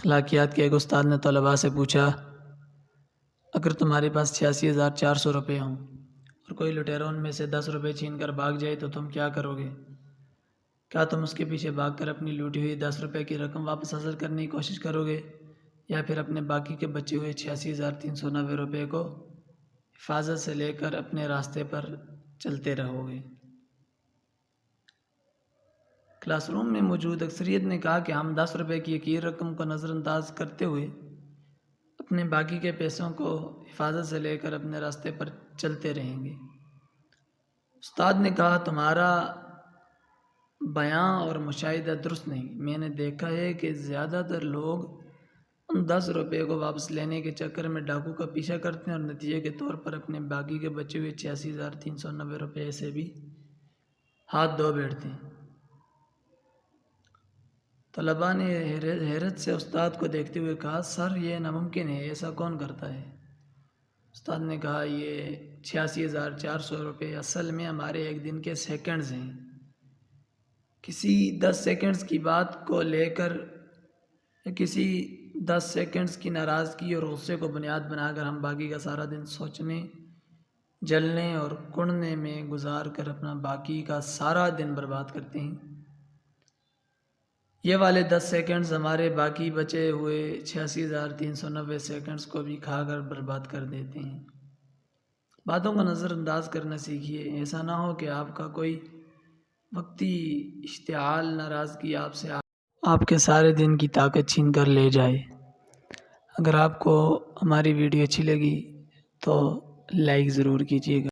اخلاقیات کے ایک استاد نے طلباء سے پوچھا، اگر تمہارے پاس 86,400 روپے ہوں اور کوئی لٹیرا ان میں سے 10 روپے چھین کر بھاگ جائے تو تم کیا کرو گے؟ کیا تم اس کے پیچھے بھاگ کر اپنی لوٹی ہوئی 10 روپے کی رقم واپس حاصل کرنے کی کوشش کرو گے یا پھر اپنے باقی کے بچے ہوئے 86,390 روپے کو حفاظت سے لے کر اپنے راستے پر چلتے رہو گے؟ کلاس روم میں موجود اکثریت نے کہا کہ ہم 10 روپے کی ایک رقم کو نظر انداز کرتے ہوئے اپنے باقی کے پیسوں کو حفاظت سے لے کر اپنے راستے پر چلتے رہیں گے۔ استاد نے کہا، تمہارا بیان اور مشاہدہ درست نہیں۔ میں نے دیکھا ہے کہ زیادہ تر لوگ ان 10 روپے کو واپس لینے کے چکر میں ڈاکو کا پیچھا کرتے ہیں اور نتیجے کے طور پر اپنے باقی کے بچے ہوئے 86,390 روپے سے بھی ہاتھ دھو بیٹھتے ہیں۔ طلباء نے حیرت سے استاد کو دیکھتے ہوئے کہا، سر یہ ناممکن ہے، ایسا کون کرتا ہے؟ استاد نے کہا، یہ 86,400 روپے اصل میں ہمارے ایک دن کے سیکنڈز ہیں۔ کسی 10 سیکنڈز کی بات کو لے کر کسی 10 سیکنڈز کی ناراضگی اور غصے کو بنیاد بنا کر ہم باقی کا سارا دن سوچنے، جلنے اور کڑنے میں گزار کر اپنا باقی کا سارا دن برباد کرتے ہیں۔ یہ والے 10 سیکنڈز ہمارے باقی بچے ہوئے 86,390 سیکنڈز کو بھی کھا کر برباد کر دیتے ہیں۔ باتوں کو نظر انداز کرنا سیکھیے، ایسا نہ ہو کہ آپ کا کوئی وقتی اشتعال ناراضگی آپ کے سارے دن کی طاقت چھین کر لے جائے۔ اگر آپ کو ہماری ویڈیو اچھی لگی تو لائک ضرور کیجیے گا۔